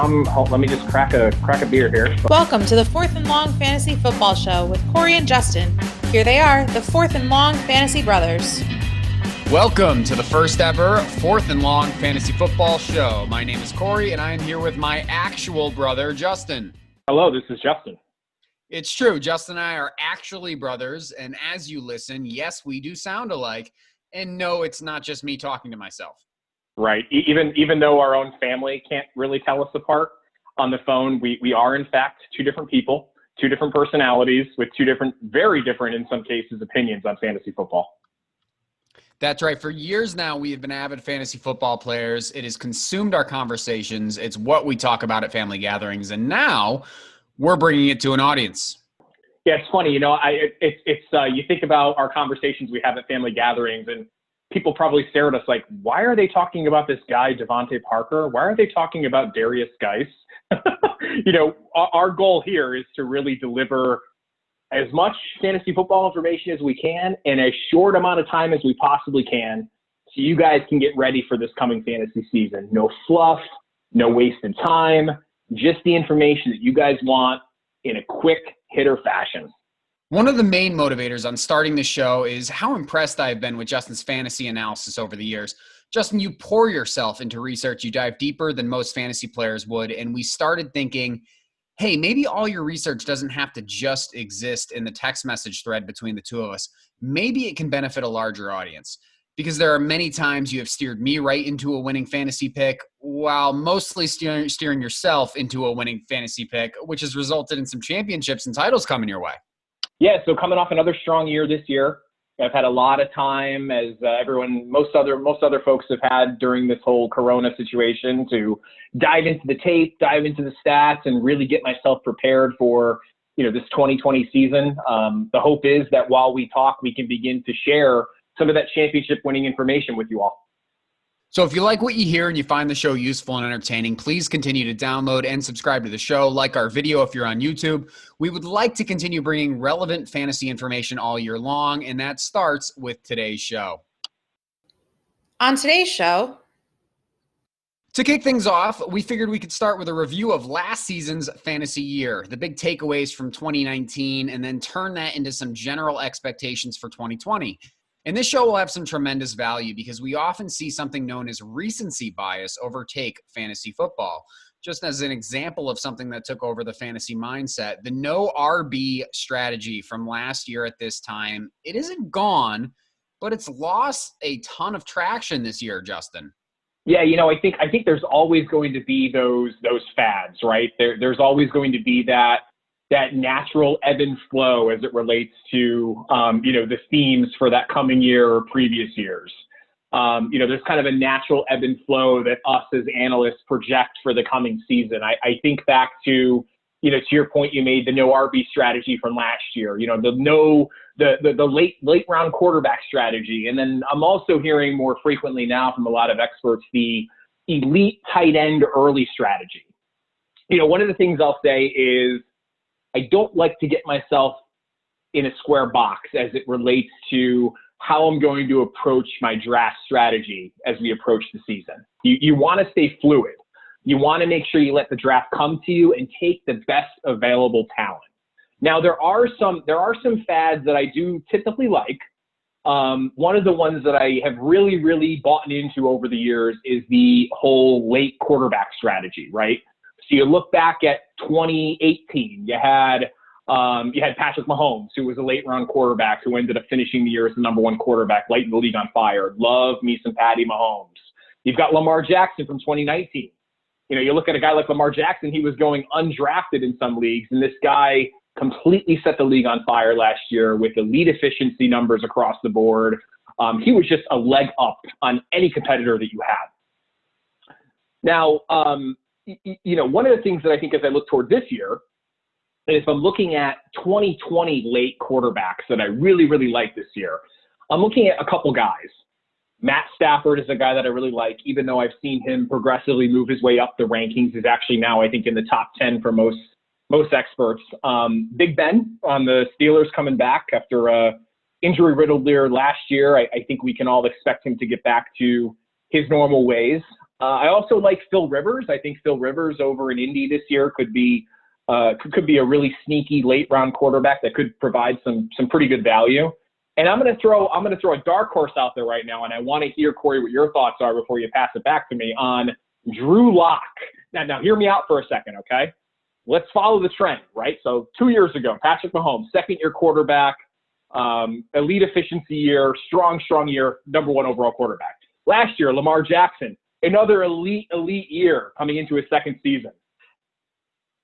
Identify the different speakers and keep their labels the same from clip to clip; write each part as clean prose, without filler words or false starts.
Speaker 1: Let me just crack a beer here.
Speaker 2: Welcome to the Fourth and Long Fantasy Football Show with Corey and Justin. Here they are, the Fourth and Long Fantasy Brothers.
Speaker 3: Welcome to the first ever Fourth and Long Fantasy Football Show. My name is Corey, and I am here with my actual brother, Justin.
Speaker 1: Hello, this is Justin.
Speaker 3: It's true. Justin and I are actually brothers, and as you listen, yes, we do sound alike. And no, it's not just me talking to myself.
Speaker 1: Right. Even though our own family can't really tell us apart on the phone, we are, in fact, two different people, two different personalities with two different, very different, in some cases, opinions on fantasy football.
Speaker 3: That's right. For years now, we have been avid fantasy football players. It has consumed our conversations. It's what we talk about at family gatherings. And now we're bringing it to an audience.
Speaker 1: Yeah, it's funny. You think about our conversations we have at family gatherings, and people probably stare at us like, why are they talking about this guy, Devontae Parker? Why are they talking about Darius Geis? Our goal here is to really deliver as much fantasy football information as we can in a short amount of time as we possibly can, so you guys can get ready for this coming fantasy season. No fluff, no wasted time, just the information that you guys want in a quick hitter fashion.
Speaker 3: One of the main motivators on starting the show is how impressed I've been with Justin's fantasy analysis over the years. Justin, you pour yourself into research. You dive deeper than most fantasy players would. And we started thinking, hey, maybe all your research doesn't have to just exist in the text message thread between the two of us. Maybe it can benefit a larger audience. Because there are many times you have steered me right into a winning fantasy pick, while mostly steering yourself into a winning fantasy pick, which has resulted in some championships and titles coming your way.
Speaker 1: Yeah, so coming off another strong year this year, I've had a lot of time, as most other folks have had during this whole Corona situation, to dive into the tape, dive into the stats, and really get myself prepared for this 2020 season. The hope is that while we talk, we can begin to share some of that championship winning information with you all.
Speaker 3: So if you like what you hear and you find the show useful and entertaining, please continue to download and subscribe to the show. Like our video if you're on YouTube. We would like to continue bringing relevant fantasy information all year long, and that starts with today's show.
Speaker 2: On today's show,
Speaker 3: to kick things off, we figured we could start with a review of last season's fantasy year, the big takeaways from 2019, and then turn that into some general expectations for 2020. And this show will have some tremendous value because we often see something known as recency bias overtake fantasy football. Just as an example of something that took over the fantasy mindset, the no RB strategy from last year at this time, it isn't gone, but it's lost a ton of traction this year, Justin.
Speaker 1: Yeah, I think there's always going to be those fads, right? There's always going to be that natural ebb and flow as it relates to, the themes for that coming year or previous years. There's kind of a natural ebb and flow that us as analysts project for the coming season. I think back to your point you made, the no RB strategy from last year, the late round quarterback strategy. And then I'm also hearing more frequently now from a lot of experts, the elite tight end early strategy. One of the things I'll say is, I don't like to get myself in a square box as it relates to how I'm going to approach my draft strategy as we approach the season. You want to stay fluid. You want to make sure you let the draft come to you and take the best available talent. Now, there are some fads that I do typically like. One of the ones that I have really, really bought into over the years is the whole late quarterback strategy, right? So you look back at 2018, you had Patrick Mahomes, who was a late round quarterback who ended up finishing the year as the number one quarterback, lighting the league on fire. Love me some Patty Mahomes. You've got Lamar Jackson from 2019. You look at a guy like Lamar Jackson, he was going undrafted in some leagues, and this guy completely set the league on fire last year with elite efficiency numbers across the board. He was just a leg up on any competitor that you had. Now, one of the things that I think as I look toward this year is I'm looking at 2020 late quarterbacks that I really, really like this year. I'm looking at a couple guys. Matt Stafford is a guy that I really like, even though I've seen him progressively move his way up the rankings. He's actually now, I think, in the top 10 for most experts. Big Ben on the Steelers coming back after a injury-riddled year last year. I think we can all expect him to get back to his normal ways. I also like Phil Rivers. I think Phil Rivers over in Indy this year could be a really sneaky late round quarterback that could provide some pretty good value. And I'm going to throw a dark horse out there right now, and I want to hear, Corey, what your thoughts are before you pass it back to me on Drew Lock. Now hear me out for a second, okay? Let's follow the trend, right? So 2 years ago, Patrick Mahomes, second-year quarterback, elite efficiency year, strong year, number one overall quarterback. Last year, Lamar Jackson, another elite year coming into his second season.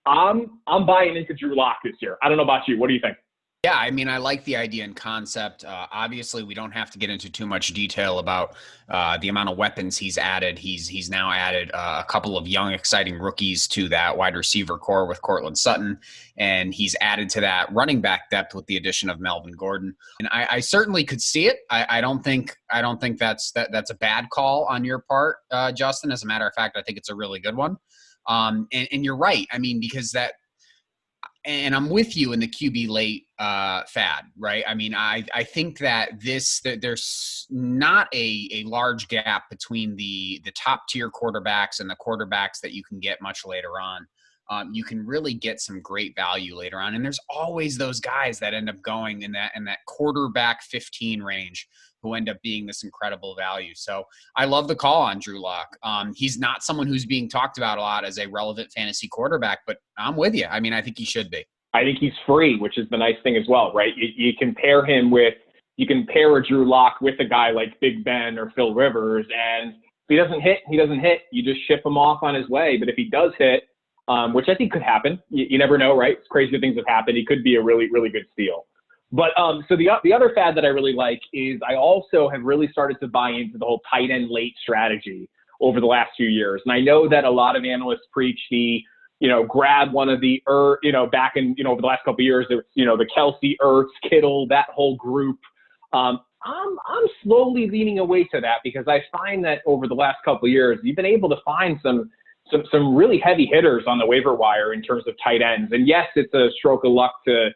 Speaker 1: I'm buying into Drew Lock this year. I don't know about you. What do you think?
Speaker 3: Yeah, I mean, I like the idea and concept. Obviously, we don't have to get into too much detail about the amount of weapons he's added. He's now added a couple of young, exciting rookies to that wide receiver core with Cortland Sutton, and he's added to that running back depth with the addition of Melvin Gordon. And I certainly could see it. I don't think that's a bad call on your part, Justin. As a matter of fact, I think it's a really good one. And you're right. I mean, because that. And I'm with you in the QB late fad, right? I mean, I think that there's not a large gap between the top tier quarterbacks and the quarterbacks that you can get much later on. You can really get some great value later on, and there's always those guys that end up going in that quarterback 15 range who end up being this incredible value. So I love the call on Drew Lock. He's not someone who's being talked about a lot as a relevant fantasy quarterback, but I'm with you. I mean, I think he should be.
Speaker 1: I think he's free, which is the nice thing as well, right? You can pair a Drew Lock with a guy like Big Ben or Phil Rivers, and if he doesn't hit, he doesn't hit. You just ship him off on his way. But if he does hit, which I think could happen, you never know, right? Crazy things have happened. He could be a really, really good steal. But so the other fad that I really like is I also have really started to buy into the whole tight end late strategy over the last few years. And I know that a lot of analysts preach the, grab one of the, back in, over the last couple of years, it's, the Kelsey, Ertz, Kittle, that whole group. I'm slowly leaning away to that because I find that over the last couple of years, you've been able to find some really heavy hitters on the waiver wire in terms of tight ends. And yes, it's a stroke of luck to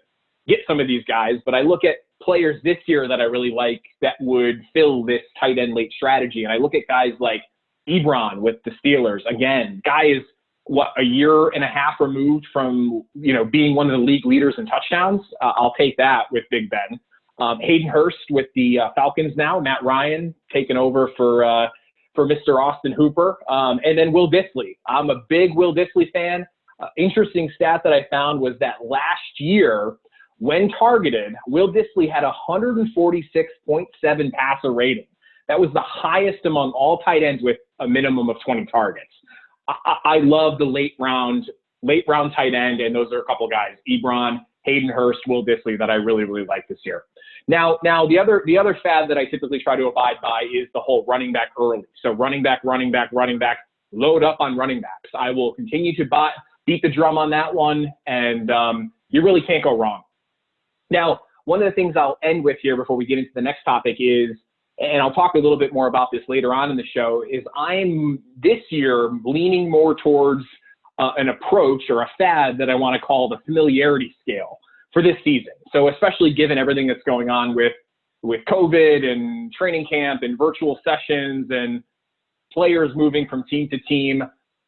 Speaker 1: get some of these guys, but I look at players this year that I really like that would fill this tight end late strategy. And I look at guys like Ebron with the Steelers. Again, guy is a year and a half removed from, being one of the league leaders in touchdowns. I'll take that with Big Ben. Hayden Hurst with the Falcons now, Matt Ryan taking over for Mr. Austin Hooper. And then Will Dissly. I'm a big Will Dissly fan. Interesting stat that I found was that last year, when targeted, Will Dissly had 146.7 passer rating. That was the highest among all tight ends with a minimum of 20 targets. I love the late round tight end, and those are a couple of guys, Ebron, Hayden Hurst, Will Dissly, that I really, really like this year. Now the other fad that I typically try to abide by is the whole running back early. So running back, load up on running backs. I will continue to beat the drum on that one, and you really can't go wrong. Now, one of the things I'll end with here before we get into the next topic is, and I'll talk a little bit more about this later on in the show, is I'm this year leaning more towards an approach or a fad that I want to call the familiarity scale for this season. So especially given everything that's going on with COVID and training camp and virtual sessions and players moving from team to team,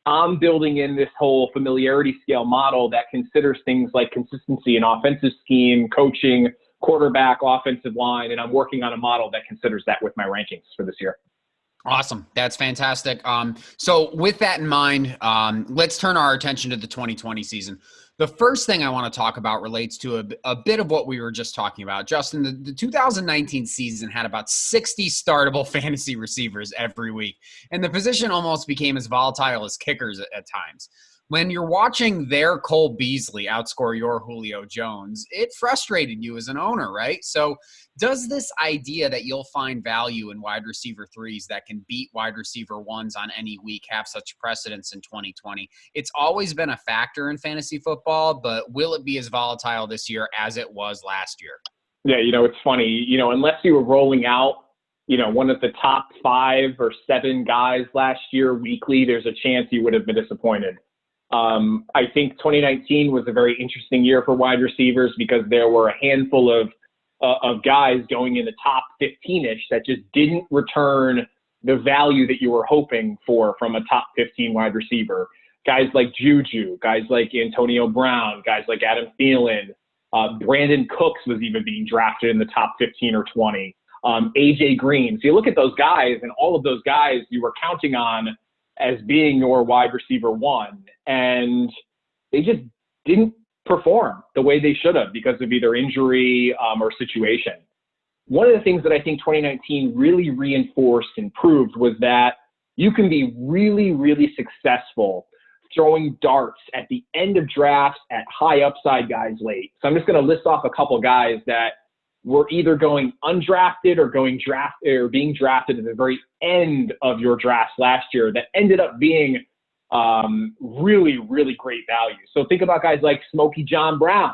Speaker 1: I'm building in this whole familiarity scale model that considers things like consistency in offensive scheme, coaching, quarterback, offensive line, and I'm working on a model that considers that with my rankings for this year.
Speaker 3: Awesome. That's fantastic. So with that in mind, let's turn our attention to the 2020 season. The first thing I want to talk about relates to a bit of what we were just talking about. Justin, the 2019 season had about 60 startable fantasy receivers every week, and the position almost became as volatile as kickers at times. When you're watching their Cole Beasley outscore your Julio Jones, it frustrated you as an owner, right? So does this idea that you'll find value in wide receiver threes that can beat wide receiver ones on any week have such precedence in 2020? It's always been a factor in fantasy football, but will it be as volatile this year as it was last year?
Speaker 1: Yeah, it's funny, unless you were rolling out, one of the top 5 or 7 guys last year weekly, there's a chance you would have been disappointed. I think 2019 was a very interesting year for wide receivers because there were a handful of guys going in the top 15-ish that just didn't return the value that you were hoping for from a top 15 wide receiver. Guys like Juju, guys like Antonio Brown, guys like Adam Thielen, Brandon Cooks was even being drafted in the top 15 or 20. AJ Green. So you look at those guys, and all of those guys you were counting on as being your wide receiver one, and they just didn't perform the way they should have because of either injury or situation. One of the things that I think 2019 really reinforced and proved was that you can be really, really successful throwing darts at the end of drafts at high upside guys late. So I'm just going to list off a couple guys that were either going undrafted or being drafted at the very end of your drafts last year that ended up being really, really great value. So think about guys like Smokey John Brown,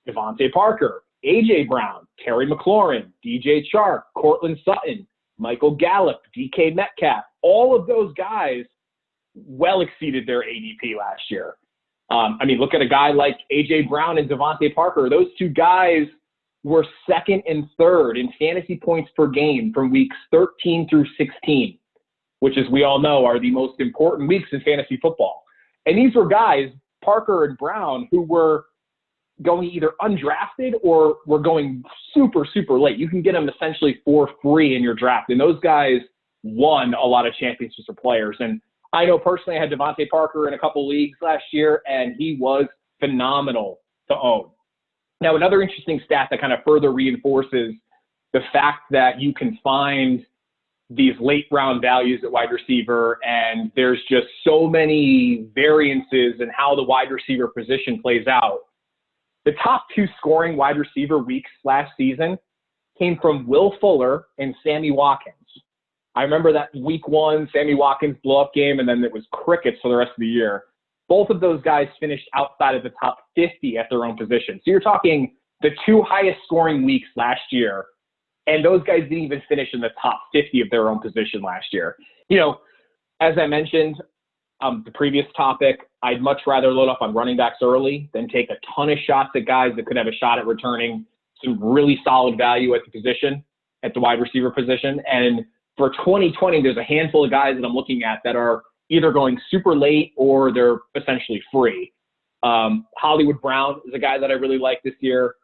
Speaker 1: Devontae Parker, A.J. Brown, Terry McLaurin, DJ Chark, Cortland Sutton, Michael Gallup, DK Metcalf. All of those guys well exceeded their ADP last year. Look at a guy like A.J. Brown and Devontae Parker. Those two guys were second and third in fantasy points per game from weeks 13 through 16, which, as we all know, are the most important weeks in fantasy football. And these were guys, Parker and Brown, who were going either undrafted or were going super, super late. You can get them essentially for free in your draft. And those guys won a lot of championships for players. And I know personally I had Devontae Parker in a couple leagues last year, and he was phenomenal to own. Now, another interesting stat that kind of further reinforces the fact that you can find these late round values at wide receiver, and there's just so many variances in how the wide receiver position plays out. The top two scoring wide receiver weeks last season came from Will Fuller and Sammy Watkins. I remember that week one, Sammy Watkins blow-up game, and then it was crickets for the rest of the year. Both of those guys finished outside of the top 50 at their own position. So you're talking the two highest scoring weeks last year, and those guys didn't even finish in the top 50 of their own position last year. You know, as I mentioned, the previous topic, I'd much rather load up on running backs early than take a ton of shots at guys that could have a shot at returning some really solid value at the position, at the wide receiver position. And for 2020, there's a handful of guys that I'm looking at that are either going super late or they're essentially free. Hollywood Brown is a guy that I really like this year.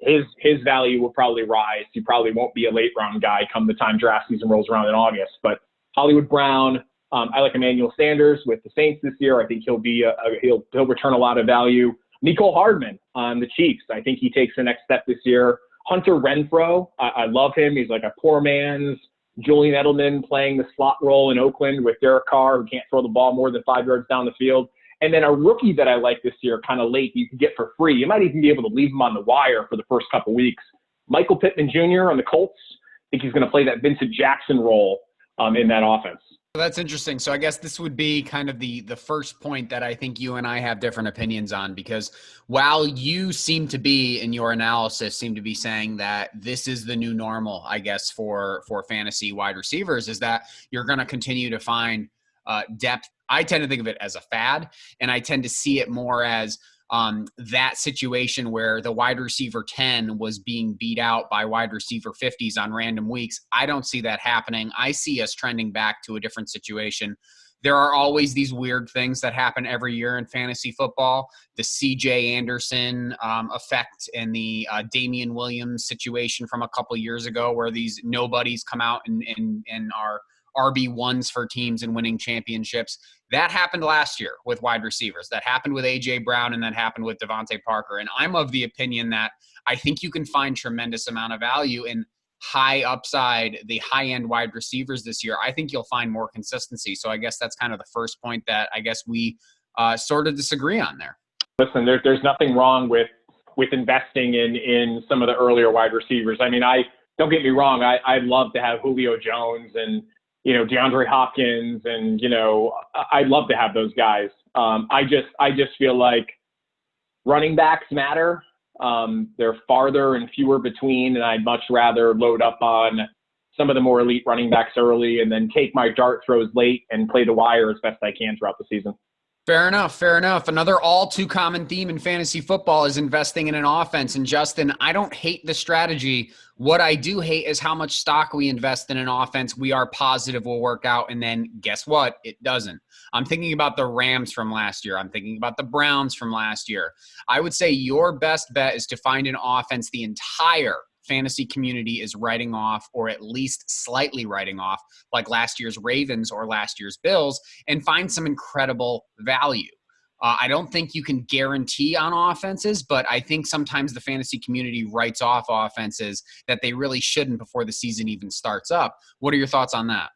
Speaker 1: His value will probably rise. He probably won't be a late round guy come the time draft season rolls around in August. But Hollywood Brown, I like Emmanuel Sanders with the Saints this year. I think he'll return a lot of value. Mecole Hardman on the Chiefs. I think he takes the next step this year. Hunter Renfrow, I love him. He's like a poor man's Julian Edelman playing the slot role in Oakland with Derek Carr, who can't throw the ball more than 5 yards down the field. And then a rookie that I like this year, kind of late, you can get for free. You might even be able to leave him on the wire for the first couple weeks. Michael Pittman Jr. on the Colts. I think he's going to play that Vincent Jackson role in that offense.
Speaker 3: That's interesting. So I guess this would be kind of the first point that I think you and I have different opinions on, because while you seem to be, in your analysis, seem to be saying that this is the new normal, I guess, for fantasy wide receivers, is that you're going to continue to find depth. I tend to think of it as a fad, and I tend to see it more as that situation where the wide receiver 10 was being beat out by wide receiver 50s on random weeks. I don't see that happening. I see us trending back to a different situation. There are always these weird things that happen every year in fantasy football. The C.J. Anderson effect and the Damian Williams situation from a couple years ago, where these nobodies come out and are RB1s for teams and winning championships. That happened last year with wide receivers. That happened with A.J. Brown, and that happened with Devontae Parker. And I'm of the opinion that I think you can find tremendous amount of value in high upside, the high-end wide receivers this year. I think you'll find more consistency. So I guess that's kind of the first point that I guess we sort of disagree on there.
Speaker 1: Listen, there's nothing wrong with investing in some of the earlier wide receivers. I mean, don't get me wrong. I'd love to have Julio Jones and DeAndre Hopkins, and, I'd love to have those guys. I just feel like running backs matter. They're farther and fewer between, and I'd much rather load up on some of the more elite running backs early and then take my dart throws late and play the wire as best I can throughout the season.
Speaker 3: Fair enough. Fair enough. Another all too common theme in fantasy football is investing in an offense. And Justin, I don't hate the strategy. What I do hate is how much stock we invest in an offense we are positive will work out. And then guess what? It doesn't. I'm thinking about the Rams from last year. I'm thinking about the Browns from last year. I would say your best bet is to find an offense the entire fantasy community is writing off, or at least slightly writing off, like last year's Ravens or last year's Bills, and find some incredible value. I don't think you can guarantee on offenses, but I think sometimes the fantasy community writes off offenses that they really shouldn't before the season even starts up. What are your thoughts on that?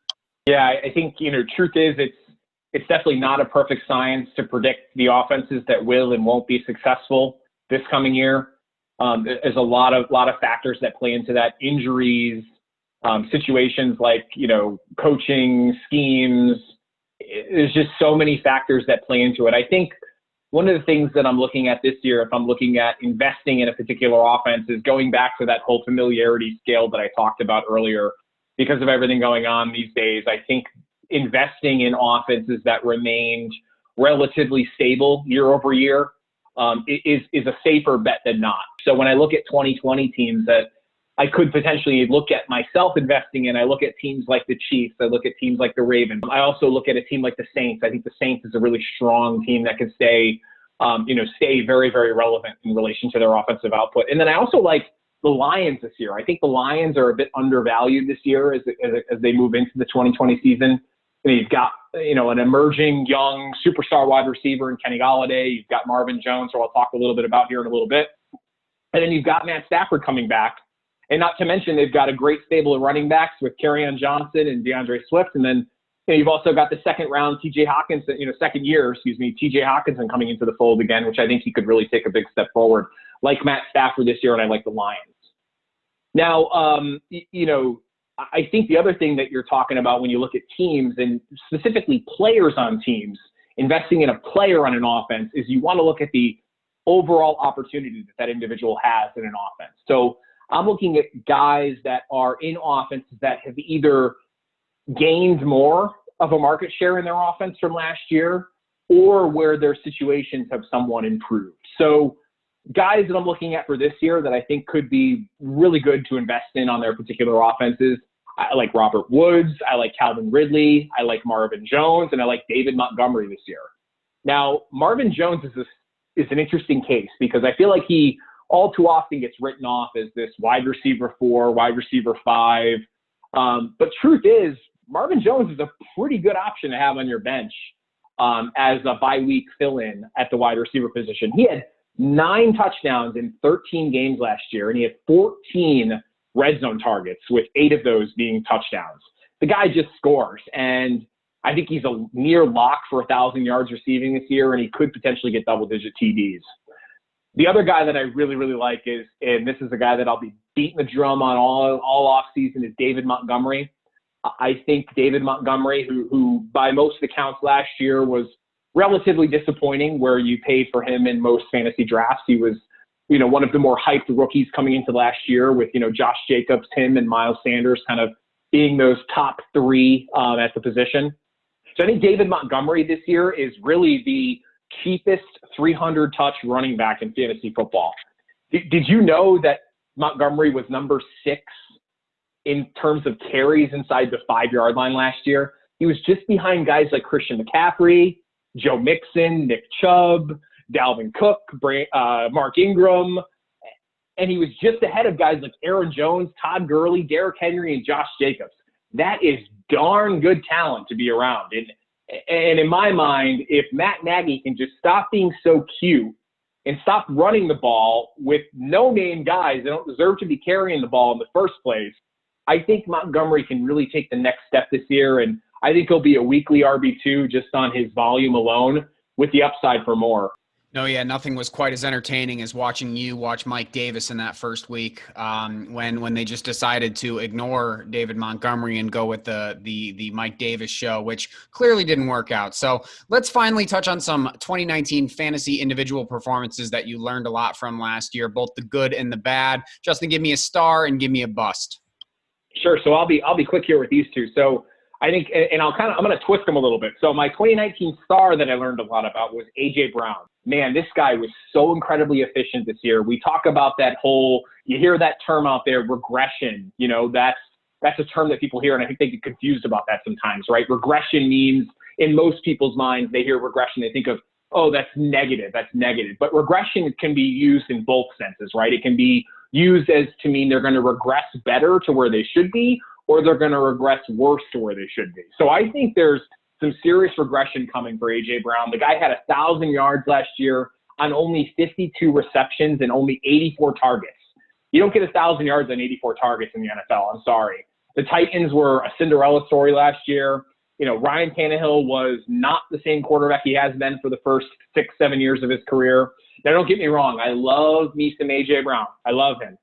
Speaker 1: Yeah, I think, truth is it's definitely not a perfect science to predict the offenses that will and won't be successful this coming year. There's a lot of factors that play into that: injuries, situations like, coaching schemes. There's just so many factors that play into it. I think one of the things that I'm looking at this year, if I'm looking at investing in a particular offense, is going back to that whole familiarity scale that I talked about earlier. Because of everything going on these days, I think investing in offenses that remained relatively stable year over year is a safer bet than not. So when I look at 2020 teams that I could potentially look at myself investing in, I look at teams like the Chiefs, I look at teams like the Ravens. I also look at a team like the Saints. I think the Saints is a really strong team that could stay very, very relevant in relation to their offensive output. And then I also like the Lions this year. I think the Lions are a bit undervalued this year as they move into the 2020 season. You've got, an emerging young superstar wide receiver in Kenny Golladay. You've got Marvin Jones, who I'll talk a little bit about here in a little bit. And then you've got Matt Stafford coming back. And not to mention, they've got a great stable of running backs with Kerryon Johnson and DeAndre Swift. And then you've also got the second year, TJ Hawkinson coming into the fold again, which I think he could really take a big step forward, like Matt Stafford this year, and I like the Lions. Now, I think the other thing that you're talking about when you look at teams, and specifically players on teams, investing in a player on an offense, is you want to look at the overall opportunity that individual has in an offense. So I'm looking at guys that are in offenses that have either gained more of a market share in their offense from last year, or where their situations have somewhat improved. So guys that I'm looking at for this year that I think could be really good to invest in on their particular offenses: I like Robert Woods, I like Calvin Ridley, I like Marvin Jones, and I like David Montgomery this year. Now, Marvin Jones is an interesting case because I feel like he all too often gets written off as this wide receiver 4, wide receiver 5. But truth is, Marvin Jones is a pretty good option to have on your bench as a bye-week fill-in at the wide receiver position. He had 9 touchdowns in 13 games last year, and he had 14 red zone targets, with 8 of those being touchdowns. The guy just scores, and I think he's a near lock for 1,000 yards receiving this year, and he could potentially get double-digit TDs. The other guy that I really, really like is, and this is a guy that I'll be beating the drum on all off season, is David Montgomery. I think David Montgomery, who by most accounts last year was relatively disappointing, where you paid for him in most fantasy drafts. He was, one of the more hyped rookies coming into last year, with, Josh Jacobs, him, and Miles Sanders kind of being those top 3 at the position. So I think David Montgomery this year is really the cheapest 300-touch running back in fantasy football. Did you know that Montgomery was number 6 in terms of carries inside the 5-yard line last year? He was just behind guys like Christian McCaffrey, Joe Mixon, Nick Chubb, Dalvin Cook, Mark Ingram, and he was just ahead of guys like Aaron Jones, Todd Gurley, Derrick Henry, and Josh Jacobs. That is darn good talent to be around. And in my mind, if Matt Nagy can just stop being so cute and stop running the ball with no-name guys that don't deserve to be carrying the ball in the first place, I think Montgomery can really take the next step this year, and I think he'll be a weekly RB2 just on his volume alone, with the upside for more.
Speaker 3: No, yeah, nothing was quite as entertaining as watching you watch Mike Davis in that first week when they just decided to ignore David Montgomery and go with the Mike Davis show, which clearly didn't work out. So let's finally touch on some 2019 fantasy individual performances that you learned a lot from last year, both the good and the bad. Justin, give me a star and give me a bust.
Speaker 1: Sure. So I'll be quick here with these two. So I think, and I'm going to twist him a little bit. So my 2019 star that I learned a lot about was A.J. Brown. Man, this guy was so incredibly efficient this year. We talk about that whole, you hear that term out there, regression. You know, that's a term that people hear, and I think they get confused about that sometimes, right? Regression means, in most people's minds, they hear regression, they think of, oh, that's negative. But regression can be used in both senses, right? It can be used as to mean they're going to regress better to where they should be, or they're going to regress worse to where they should be. So I think there's some serious regression coming for A.J. Brown. The guy had 1,000 yards last year on only 52 receptions and only 84 targets. You don't get 1,000 yards on 84 targets in the NFL. I'm sorry. The Titans were a Cinderella story last year. You know, Ryan Tannehill was not the same quarterback he has been for the first 6-7 years of his career. Now, don't get me wrong. I love me some A.J. Brown. I love him.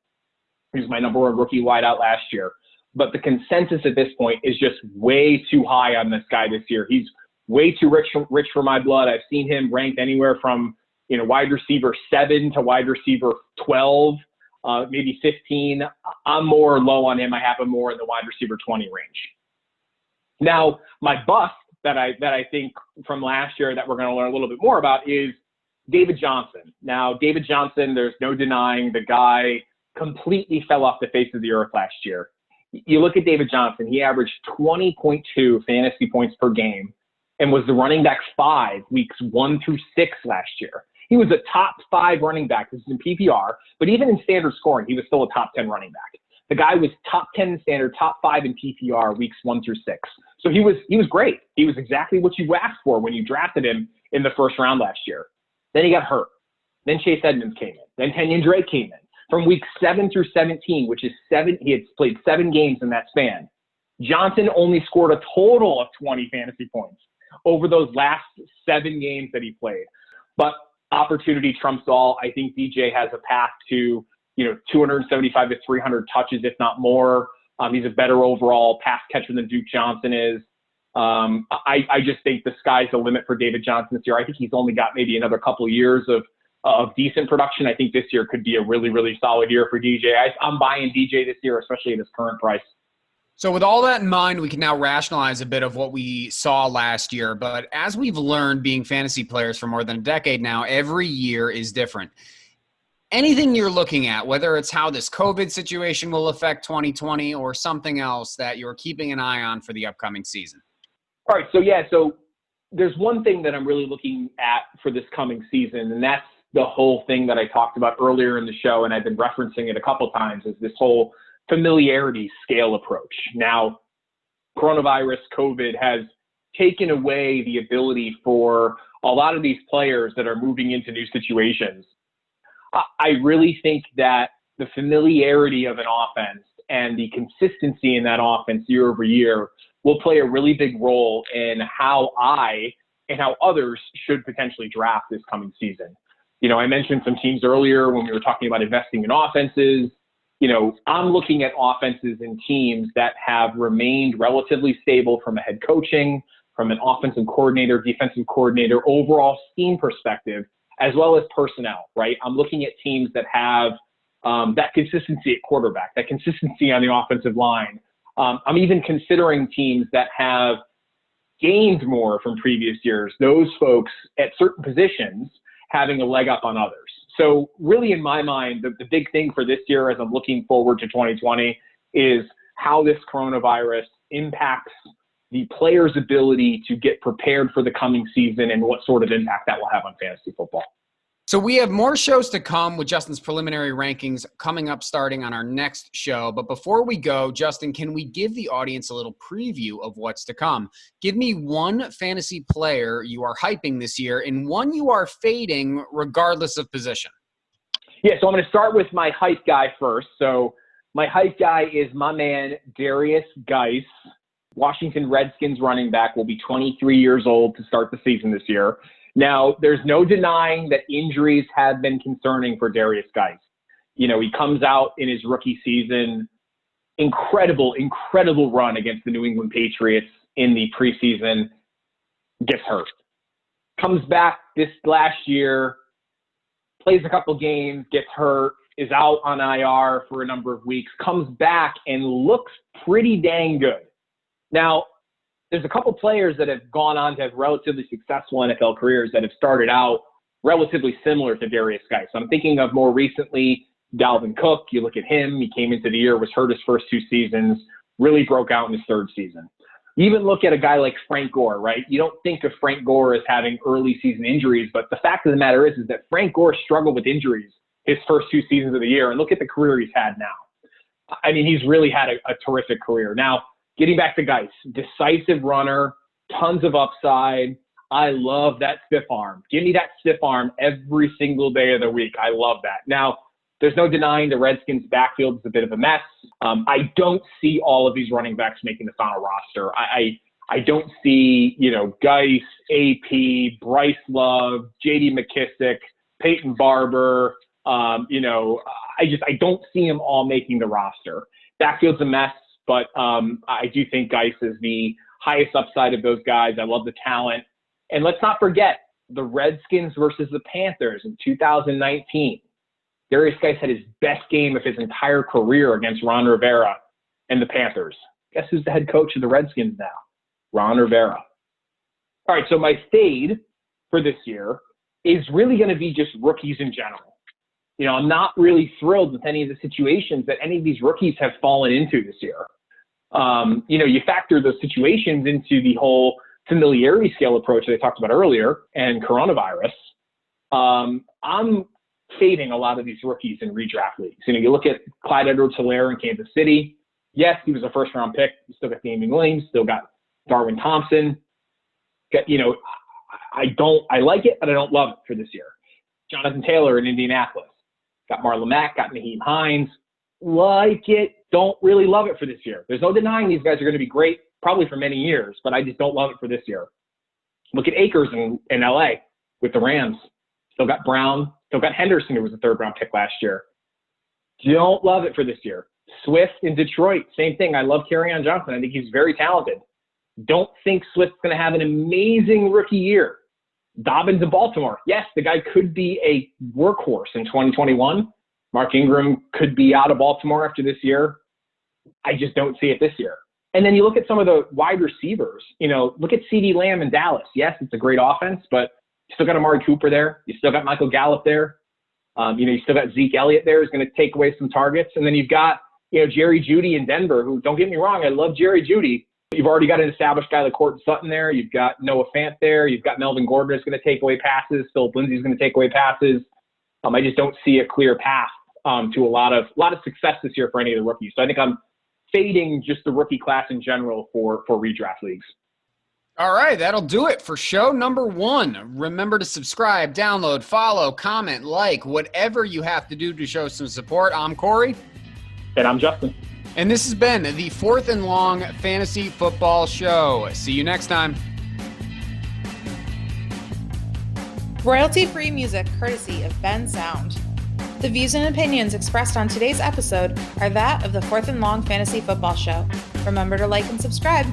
Speaker 1: He was my number one rookie wideout last year. But the consensus at this point is just way too high on this guy this year. He's way too rich for my blood. I've seen him ranked anywhere from, you know, wide receiver 7 to wide receiver 12, maybe 15. I'm more low on him. I have him more in the wide receiver 20 range. Now, my bust that I think from last year that we're going to learn a little bit more about is David Johnson. Now, David Johnson, there's no denying the guy completely fell off the face of the earth last year. You look at David Johnson, he averaged 20.2 fantasy points per game and was the running back 5 weeks 1 through 6 last year. He was a top 5 running back. This is in PPR, but even in standard scoring, he was still a top 10 running back. The guy was top 10 in standard, top 5 in PPR weeks 1 through 6. So he was great. He was exactly what you asked for when you drafted him in the first round last year. Then he got hurt. Then Chase Edmonds came in. Then Kenyon Drake came in. From week 7 through 17, which is 7, he had played 7 games in that span. Johnson only scored a total of 20 fantasy points over those last 7 games that he played. But opportunity trumps all. I think DJ has a path to, 275 to 300 touches, if not more. He's a better overall pass catcher than Duke Johnson is. I just think the sky's the limit for David Johnson this year. I think he's only got maybe another couple of years of decent production. I think this year could be a really, really solid year for DJ. I'm buying DJ this year, especially at his current price.
Speaker 3: So with all that in mind, we can now rationalize a bit of what we saw last year. But as we've learned being fantasy players for more than a decade now, every year is different. Anything you're looking at, whether it's how this COVID situation will affect 2020 or something else that you're keeping an eye on for the upcoming season?
Speaker 1: All right. So there's one thing that I'm really looking at for this coming season, and that's the whole thing that I talked about earlier in the show, and I've been referencing it a couple times, is this whole familiarity scale approach. Now, coronavirus, COVID has taken away the ability for a lot of these players that are moving into new situations. I really think that the familiarity of an offense and the consistency in that offense year over year will play a really big role in how I and how others should potentially draft this coming season. I mentioned some teams earlier when we were talking about investing in offenses. I'm looking at offenses and teams that have remained relatively stable from a head coaching, from an offensive coordinator, defensive coordinator, overall scheme perspective, as well as personnel, right? I'm looking at teams that have that consistency at quarterback, that consistency on the offensive line. I'm even considering teams that have gained more from previous years, those folks at certain positions having a leg up on others. So really, in my mind, the big thing for this year as I'm looking forward to 2020 is how this coronavirus impacts the player's ability to get prepared for the coming season and what sort of impact that will have on fantasy football.
Speaker 3: So we have more shows to come with Justin's preliminary rankings coming up starting on our next show. But before we go, Justin, can we give the audience a little preview of what's to come? Give me one fantasy player you are hyping this year and one you are fading regardless of position.
Speaker 1: Yeah, so I'm going to start with my hype guy first. So my hype guy is my man, Darius Geis. Washington Redskins running back, will be 23 years old to start the season this year. Now, there's no denying that injuries have been concerning for Darius Geis. He comes out in his rookie season, incredible run against the New England Patriots in the preseason, gets hurt. Comes back this last year, plays a couple games, gets hurt, is out on IR for a number of weeks, comes back and looks pretty dang good. Now, there's a couple players that have gone on to have relatively successful NFL careers that have started out relatively similar to Darius Geis. I'm thinking of more recently Dalvin Cook. You look at him, he came into the year, was hurt his first 2 seasons, really broke out in his 3rd season. You even look at a guy like Frank Gore, right? You don't think of Frank Gore as having early season injuries, but the fact of the matter is that Frank Gore struggled with injuries his first 2 seasons of the year, and look at the career he's had now. I mean, he's really had a terrific career. Now, getting back to Geis, decisive runner, tons of upside. I love that stiff arm. Give me that stiff arm every single day of the week. I love that. Now, there's no denying the Redskins' backfield is a bit of a mess. I don't see all of these running backs making the final roster. I don't see, Geis, AP, Bryce Love, J.D. McKissick, Peyton Barber. I don't see them all making the roster. Backfield's a mess, but I do think Geis is the highest upside of those guys. I love the talent. And let's not forget the Redskins versus the Panthers in 2019. Darius Geis had his best game of his entire career against Ron Rivera and the Panthers. Guess who's the head coach of the Redskins now? Ron Rivera. All right, so my fade for this year is really going to be just rookies in general. I'm not really thrilled with any of the situations that any of these rookies have fallen into this year. You factor those situations into the whole familiarity scale approach that I talked about earlier and coronavirus. I'm fading a lot of these rookies in redraft leagues. You look at Clyde Edwards-Helaire in Kansas City. Yes, he was a first-round pick. You still got Damien Williams, still got Darwin Thompson. I like it, but I don't love it for this year. Jonathan Taylor in Indianapolis. Got Marlon Mack, got Nyheim Hines. Like it, don't really love it for this year. There's no denying these guys are going to be great, probably for many years, but I just don't love it for this year. Look at Akers in LA with the Rams. Still got Brown, still got Henderson, who was a 3rd-round pick last year. Don't love it for this year. Swift in Detroit, same thing. I love Kerryon Johnson. I think he's very talented. Don't think Swift's going to have an amazing rookie year. Dobbins in Baltimore. Yes, the guy could be a workhorse in 2021. Mark Ingram could be out of Baltimore after this year. I just don't see it this year. And then you look at some of the wide receivers. Look at CeeDee Lamb in Dallas. Yes, it's a great offense, but you still got Amari Cooper there. You still got Michael Gallup there. You still got Zeke Elliott there who's going to take away some targets. And then you've got, Jerry Jeudy in Denver, who, don't get me wrong, I love Jerry Jeudy. You've already got an established guy like Courtland Sutton there. You've got Noah Fant there. You've got Melvin Gordon who's going to take away passes. Philip Lindsay's going to take away passes. I just don't see a clear path to a lot of success this year for any of the rookies. So I think I'm fading just the rookie class in general for redraft leagues.
Speaker 3: All right, that'll do it for show number 1. Remember to subscribe, download, follow, comment, like, whatever you have to do to show some support. I'm Corey.
Speaker 1: And I'm Justin.
Speaker 3: And this has been the 4th and Long Fantasy Football Show. See you next time.
Speaker 2: Royalty-free music courtesy of Ben Sound. The views and opinions expressed on today's episode are that of the 4th and Long Fantasy Football Show. Remember to like and subscribe.